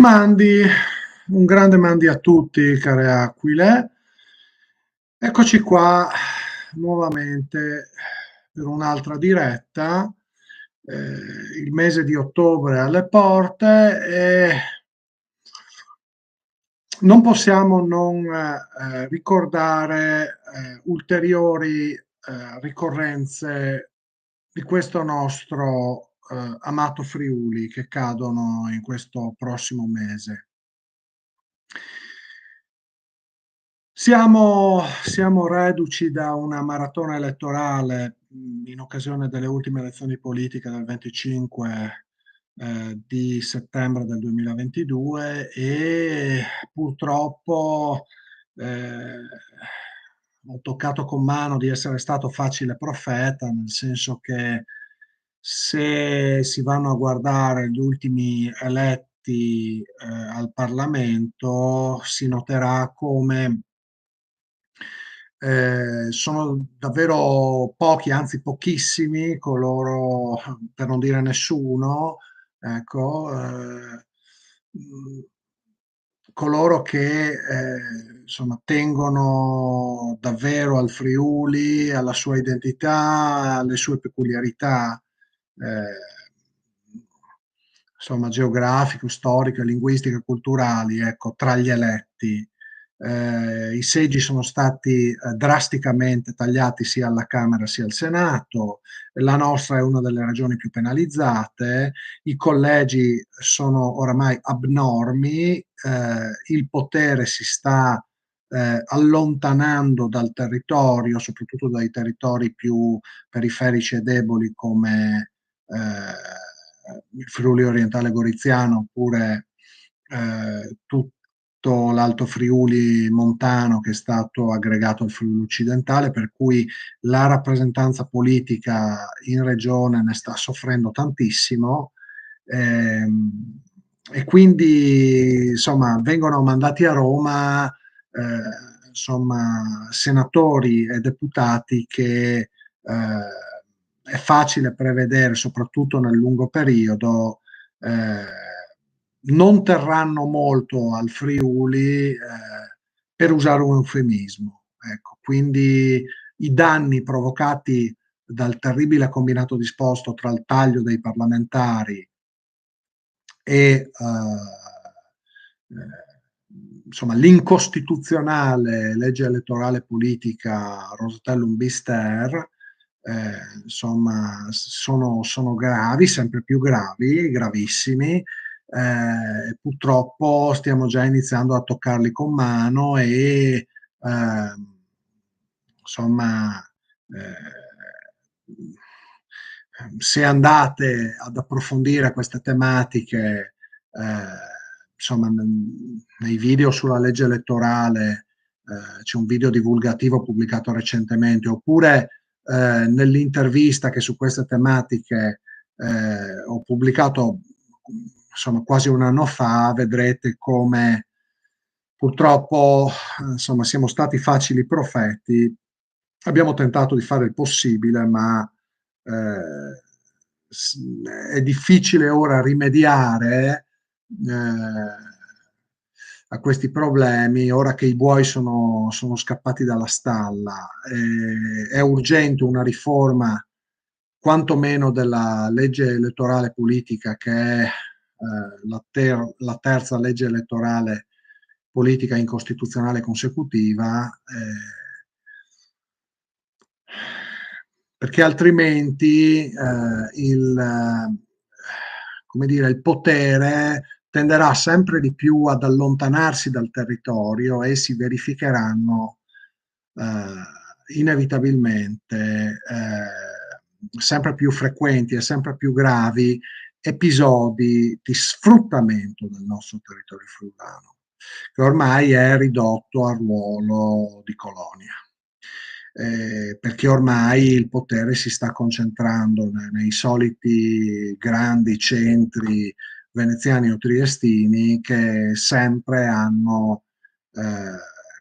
Mandi, un grande mandi a tutti, care aquile. Eccoci qua nuovamente per un'altra diretta. Il mese di ottobre è alle porte e non possiamo non ricordare ulteriori ricorrenze di questo nostro amato Friuli che cadono in questo prossimo mese. Siamo reduci da una maratona elettorale in occasione delle ultime elezioni politiche del 25 di settembre del 2022 e purtroppo eh, ho toccato con mano di essere stato facile profeta, nel senso che se si vanno a guardare gli ultimi eletti al Parlamento, si noterà come sono davvero pochi, anzi pochissimi, coloro, per non dire nessuno, ecco, mh, coloro che insomma tengono davvero al Friuli, alla sua identità, alle sue peculiarità, insomma, geografiche, storiche, linguistiche, culturali, ecco, tra gli eletti. I seggi sono stati drasticamente tagliati sia alla Camera sia al Senato, la nostra è una delle regioni più penalizzate, i collegi sono oramai abnormi, il potere si sta allontanando dal territorio, soprattutto dai territori più periferici e deboli come il Friuli orientale goriziano oppure tutto l'Alto Friuli montano che è stato aggregato al Friuli occidentale, per cui la rappresentanza politica in regione ne sta soffrendo tantissimo. E quindi insomma vengono mandati a Roma insomma senatori e deputati che è facile prevedere, soprattutto nel lungo periodo, non terranno molto al Friuli, per usare un eufemismo. Ecco, quindi i danni provocati dal terribile combinato disposto tra il taglio dei parlamentari e insomma, l'incostituzionale legge elettorale politica Rosatellum Bister, insomma, sono gravi, sempre più gravi, gravissimi. Purtroppo stiamo già iniziando a toccarli con mano e insomma, se andate ad approfondire queste tematiche, insomma, nei video sulla legge elettorale, c'è un video divulgativo pubblicato recentemente, oppure nell'intervista che su queste tematiche ho pubblicato insomma quasi un anno fa, vedrete come purtroppo insomma siamo stati facili profeti, abbiamo tentato di fare il possibile, ma eh, è difficile ora rimediare a questi problemi, ora che i buoi sono scappati dalla stalla. È urgente una riforma quantomeno della legge elettorale politica, che è la terza legge elettorale politica incostituzionale consecutiva, perché altrimenti come dire, il potere tenderà sempre di più ad allontanarsi dal territorio e si verificheranno inevitabilmente sempre più frequenti e sempre più gravi episodi di sfruttamento del nostro territorio friulano, che ormai è ridotto al ruolo di colonia. Perché ormai il potere si sta concentrando nei soliti grandi centri veneziani o triestini che sempre hanno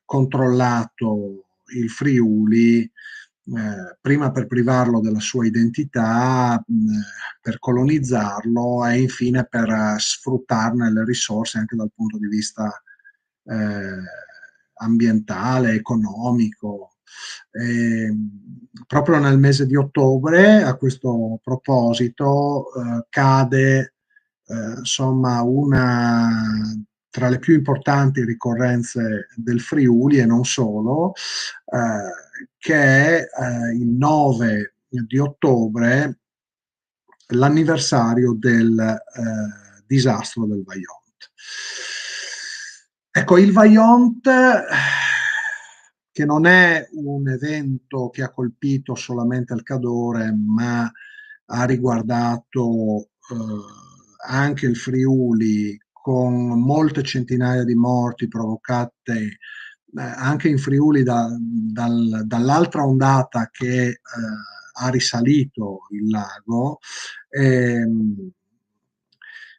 controllato il Friuli prima per privarlo della sua identità, per colonizzarlo e infine per sfruttarne le risorse anche dal punto di vista eh, ambientale, economico. E, proprio nel mese di ottobre, a questo proposito, cade insomma una tra le più importanti ricorrenze del Friuli e non solo, che è il 9 di ottobre, l'anniversario del disastro del Vajont. Ecco, il Vajont, che non è un evento che ha colpito solamente il Cadore, ma ha riguardato anche il Friuli, con molte centinaia di morti provocate anche in Friuli dall'altra ondata che ha risalito il lago. Ehm,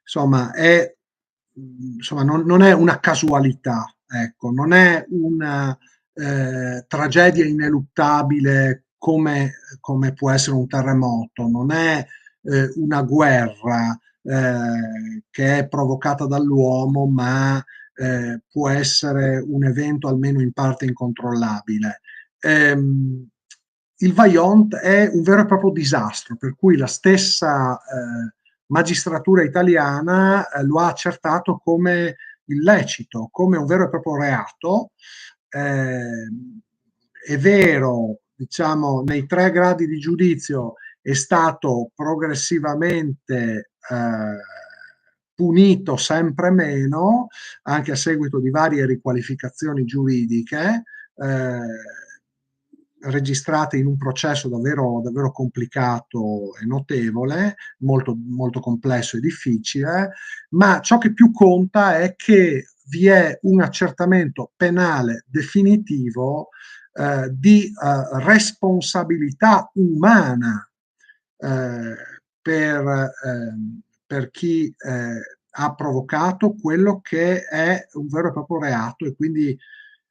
insomma, insomma non è una casualità, ecco, non è una tragedia ineluttabile come può essere un terremoto, non è una guerra che è provocata dall'uomo, ma può essere un evento almeno in parte incontrollabile. Il Vajont è un vero e proprio disastro, per cui la stessa magistratura italiana lo ha accertato come illecito, come un vero e proprio reato. È vero, diciamo, nei 3 gradi di giudizio è stato progressivamente punito sempre meno, anche a seguito di varie riqualificazioni giuridiche, registrate in un processo davvero, davvero complicato e notevole, molto, molto complesso e difficile, ma ciò che più conta è che vi è un accertamento penale definitivo di responsabilità umana eh, per, per chi ha provocato quello che è un vero e proprio reato e quindi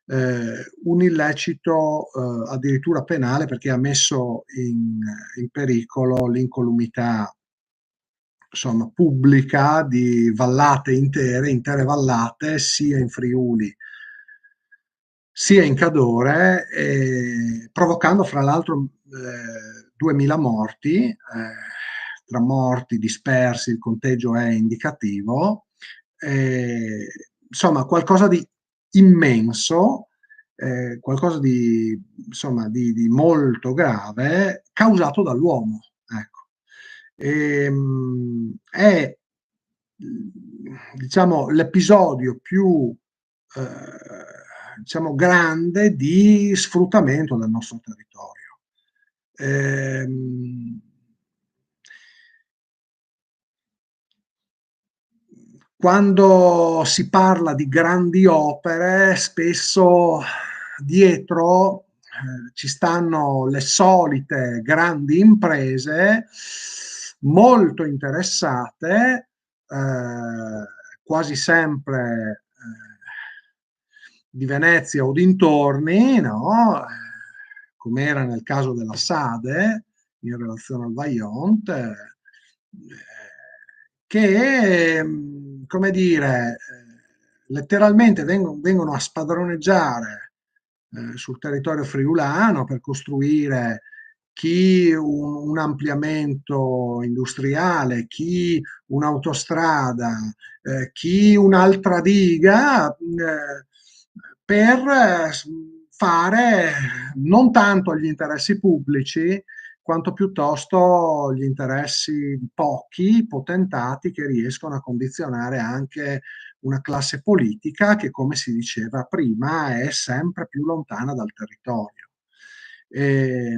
un illecito addirittura penale perché ha messo in pericolo l'incolumità insomma, pubblica di vallate intere vallate, sia in Friuli sia in Cadore, provocando fra l'altro 2000 morti, tra morti dispersi, il conteggio è indicativo, insomma qualcosa di immenso, qualcosa di, insomma, di molto grave causato dall'uomo. Ecco. È diciamo l'episodio più diciamo grande di sfruttamento del nostro territorio. Ehm, Quando si parla di grandi opere, spesso dietro ci stanno le solite grandi imprese molto interessate, quasi sempre di Venezia o dintorni, no? Come era nel caso della Sade in relazione al Vajont, che, come dire, letteralmente vengono a spadroneggiare sul territorio friulano per costruire chi un ampliamento industriale, chi un'autostrada, chi un'altra diga, per fare non tanto gli interessi pubblici, quanto piuttosto gli interessi di pochi potentati che riescono a condizionare anche una classe politica che, come si diceva prima, è sempre più lontana dal territorio. E,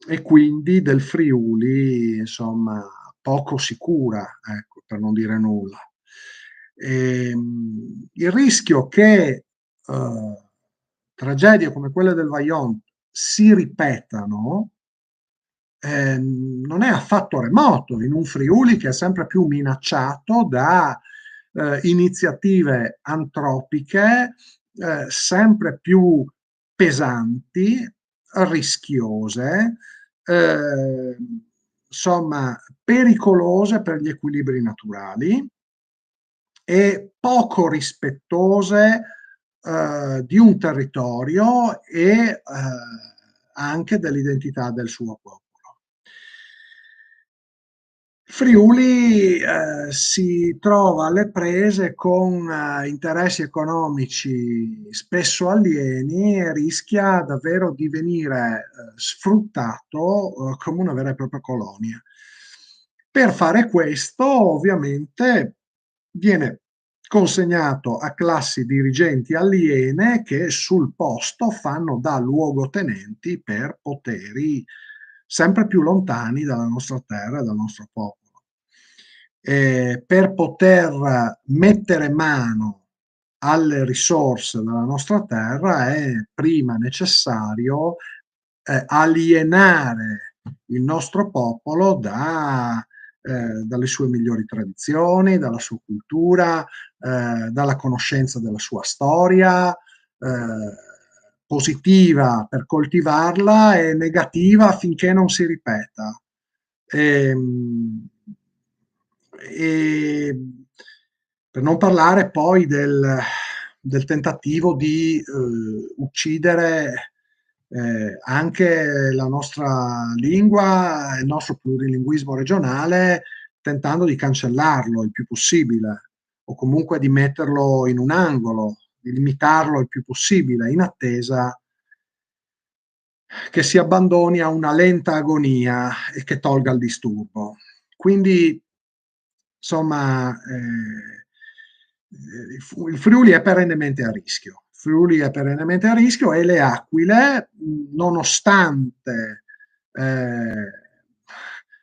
e quindi del Friuli, insomma, poco sicura, ecco, per non dire nulla. Il rischio che tragedie come quelle del Vajont si ripetano non è affatto remoto in un Friuli che è sempre più minacciato da iniziative antropiche sempre più pesanti, rischiose, insomma pericolose per gli equilibri naturali e poco rispettose, di un territorio e, anche dell'identità del suo popolo. Friuli, si trova alle prese con interessi economici spesso alieni e rischia davvero di venire, sfruttato, come una vera e propria colonia. Per fare questo, ovviamente, viene consegnato a classi dirigenti aliene che sul posto fanno da luogotenenti per poteri sempre più lontani dalla nostra terra e dal nostro popolo. Per poter mettere mano alle risorse della nostra terra è prima necessario alienare il nostro popolo dalle sue migliori tradizioni, dalla sua cultura, dalla conoscenza della sua storia, positiva per coltivarla e negativa affinché non si ripeta. Ehm, e per non parlare poi del tentativo di uccidere anche la nostra lingua, il nostro plurilinguismo regionale, tentando di cancellarlo il più possibile, o comunque di metterlo in un angolo, di limitarlo il più possibile, in attesa che si abbandoni a una lenta agonia e che tolga il disturbo. Quindi, insomma, il Friuli è perennemente a rischio. Friuli è perennemente a rischio e le aquile, nonostante,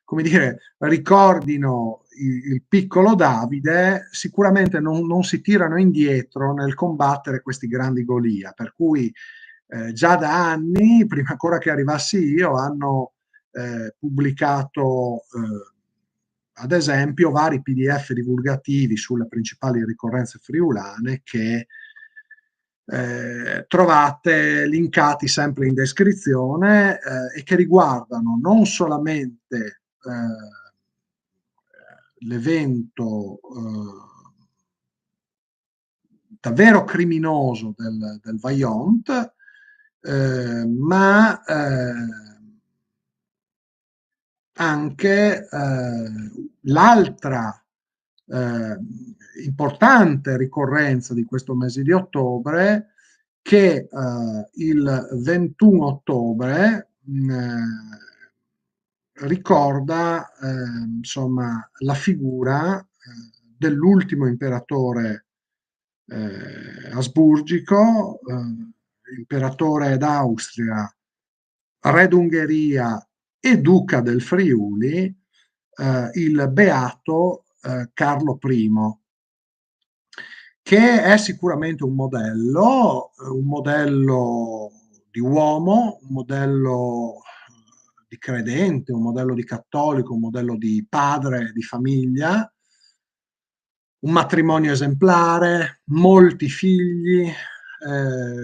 come dire, ricordino il piccolo Davide, sicuramente non si tirano indietro nel combattere questi grandi Golia, per cui già da anni, prima ancora che arrivassi io, hanno pubblicato ad esempio vari PDF divulgativi sulle principali ricorrenze friulane che trovate linkati sempre in descrizione e che riguardano non solamente l'evento davvero criminoso del Vajont, ma anche l'altra eh, importante ricorrenza di questo mese di ottobre, che il 21 ottobre ricorda insomma la figura dell'ultimo imperatore asburgico, imperatore d'Austria, re d'Ungheria e duca del Friuli, il beato Carlo I, che è sicuramente un modello di uomo, un modello di credente, un modello di cattolico, un modello di padre di famiglia, un matrimonio esemplare, molti figli,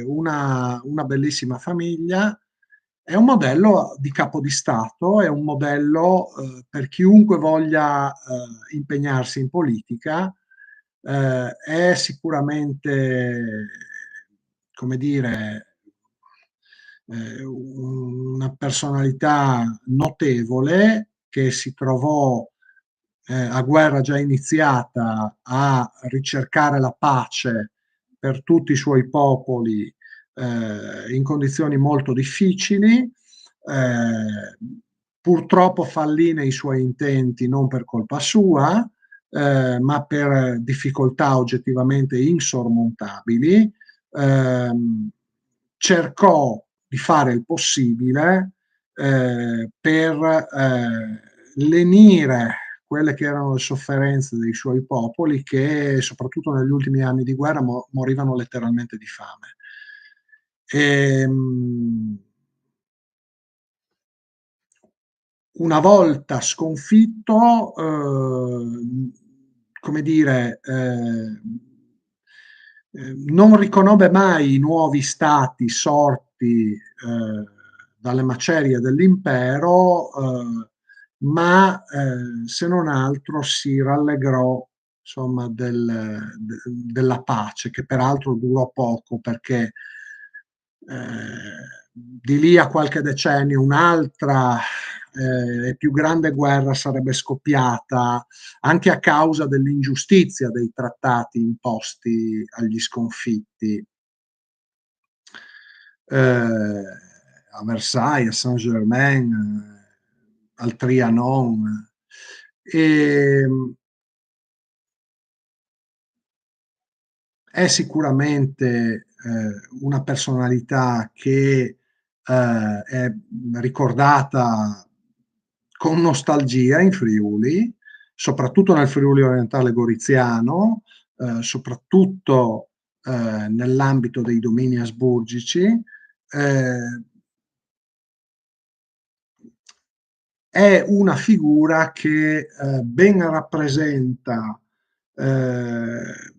una bellissima famiglia. È un modello di capo di Stato, è un modello per chiunque voglia impegnarsi in politica, è sicuramente, come dire, una personalità notevole che si trovò a guerra già iniziata a ricercare la pace per tutti i suoi popoli in condizioni molto difficili, purtroppo fallì nei suoi intenti non per colpa sua, ma per difficoltà oggettivamente insormontabili. Cercò di fare il possibile per lenire quelle che erano le sofferenze dei suoi popoli che soprattutto negli ultimi anni di guerra morivano letteralmente di fame. Una volta sconfitto, come dire, non riconobbe mai i nuovi stati sorti dalle macerie dell'impero, ma se non altro si rallegrò insomma della pace, che peraltro durò poco perché di lì a qualche decennio un'altra e più grande guerra sarebbe scoppiata anche a causa dell'ingiustizia dei trattati imposti agli sconfitti. A Versailles, a Saint-Germain, al Trianon. E, è sicuramente una personalità che è ricordata con nostalgia in Friuli, soprattutto nel Friuli orientale goriziano, soprattutto nell'ambito dei domini asburgici. Eh, è una figura che ben rappresenta eh,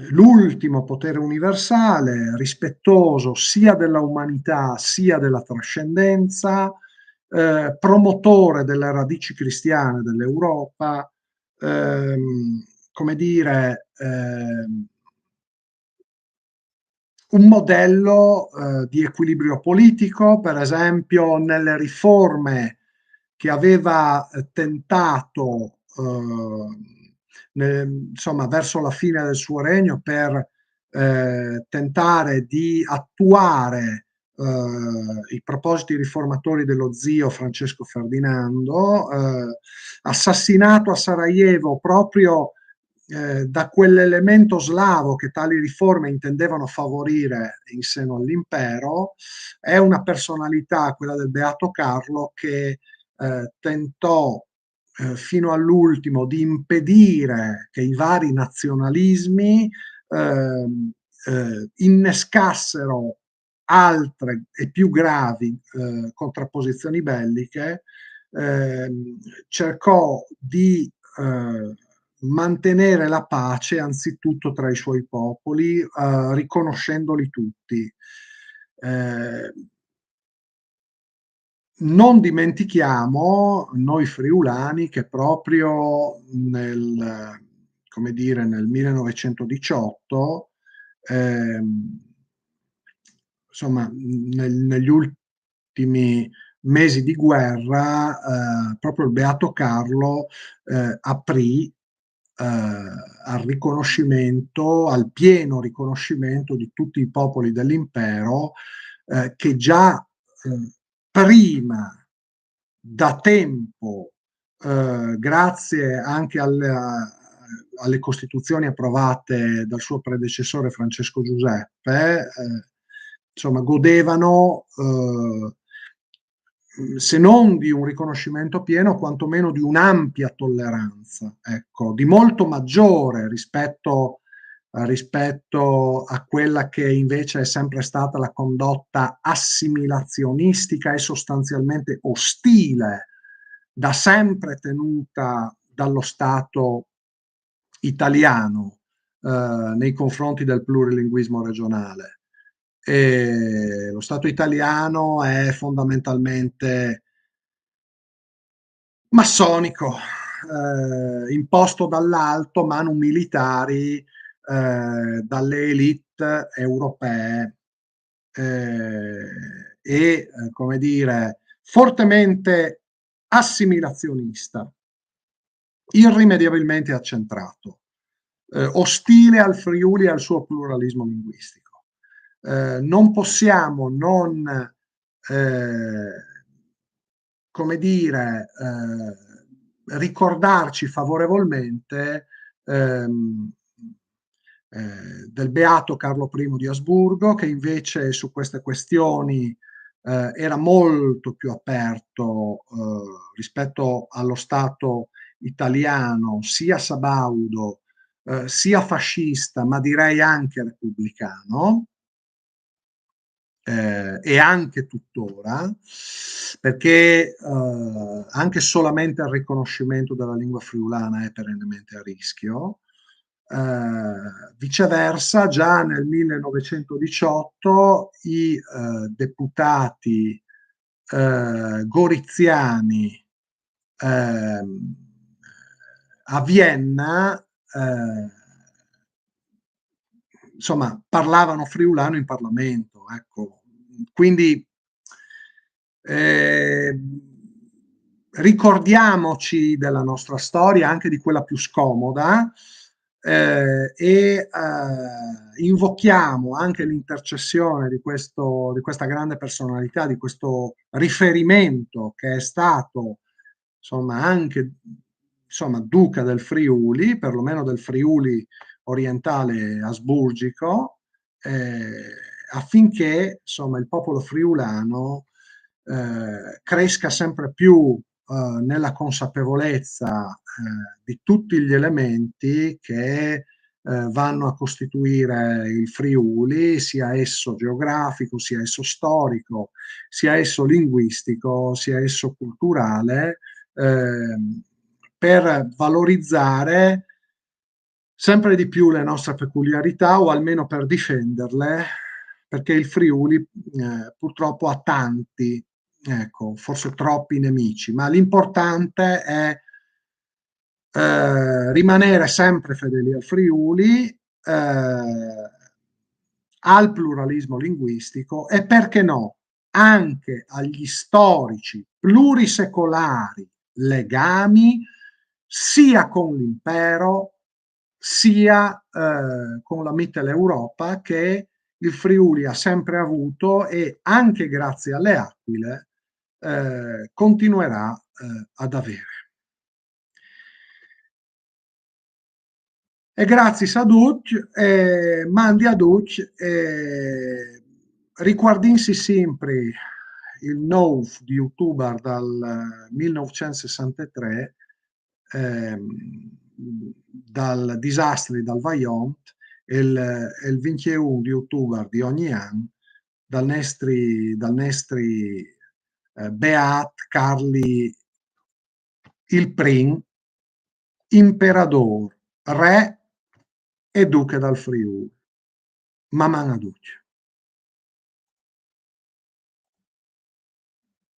l'ultimo potere universale, rispettoso sia della umanità sia della trascendenza, promotore delle radici cristiane dell'Europa, come dire, un modello di equilibrio politico, per esempio nelle riforme che aveva tentato insomma, verso la fine del suo regno per tentare di attuare i propositi riformatori dello zio Francesco Ferdinando, assassinato a Sarajevo proprio da quell'elemento slavo che tali riforme intendevano favorire in seno all'impero. È una personalità, quella del Beato Carlo, che tentò fino all'ultimo di impedire che i vari nazionalismi innescassero altre e più gravi contrapposizioni belliche. Cercò di mantenere la pace anzitutto tra i suoi popoli, riconoscendoli tutti. Non dimentichiamo noi friulani che proprio come dire, nel 1918, insomma, negli ultimi mesi di guerra, proprio il Beato Carlo aprì al riconoscimento, al pieno riconoscimento di tutti i popoli dell'impero che già prima, da tempo, grazie anche alle costituzioni approvate dal suo predecessore Francesco Giuseppe, insomma, godevano se non di un riconoscimento pieno, quantomeno di un'ampia tolleranza, ecco, di molto maggiore rispetto a quella che invece è sempre stata la condotta assimilazionistica e sostanzialmente ostile, da sempre tenuta dallo Stato italiano nei confronti del plurilinguismo regionale. E lo Stato italiano è fondamentalmente massonico, imposto dall'alto, manu militari, dalle elite europee come dire, fortemente assimilazionista, irrimediabilmente accentrato, ostile al Friuli e al suo pluralismo linguistico. Non possiamo non come dire, ricordarci favorevolmente del beato Carlo I di Asburgo, che invece su queste questioni era molto più aperto rispetto allo Stato italiano, sia sabaudo, sia fascista, ma direi anche repubblicano. E anche tuttora, perché anche solamente il riconoscimento della lingua friulana è perennemente a rischio. Viceversa, già nel 1918 i deputati goriziani ehm, a Vienna insomma parlavano friulano in Parlamento, ecco. Quindi ricordiamoci della nostra storia, anche di quella più scomoda, e invochiamo anche l'intercessione di questa grande personalità, di questo riferimento che è stato insomma anche insomma, duca del Friuli, perlomeno del Friuli orientale asburgico, affinché insomma, il popolo friulano cresca sempre più nella consapevolezza di tutti gli elementi che vanno a costituire il Friuli, sia esso geografico, sia esso storico, sia esso linguistico, sia esso culturale, per valorizzare sempre di più le nostre peculiarità o almeno per difenderle, perché il Friuli purtroppo ha tanti, ecco, forse troppi nemici, ma l'importante è rimanere sempre fedeli al Friuli, al pluralismo linguistico e perché no, anche agli storici plurisecolari legami sia con l'impero sia con la Mitteleuropa che il Friuli ha sempre avuto e anche grazie alle Aquile continuerà ad avere. E grazie a tutti, mandi a tutti, riguardinsi sempre il nou di youtuber dal 1963, dal disastri dal Vajont, il 21 di youtuber di ogni anno, dal nostri Beat Carli il Prim, imperador, re e duca dal Friuli. Maman a tutti.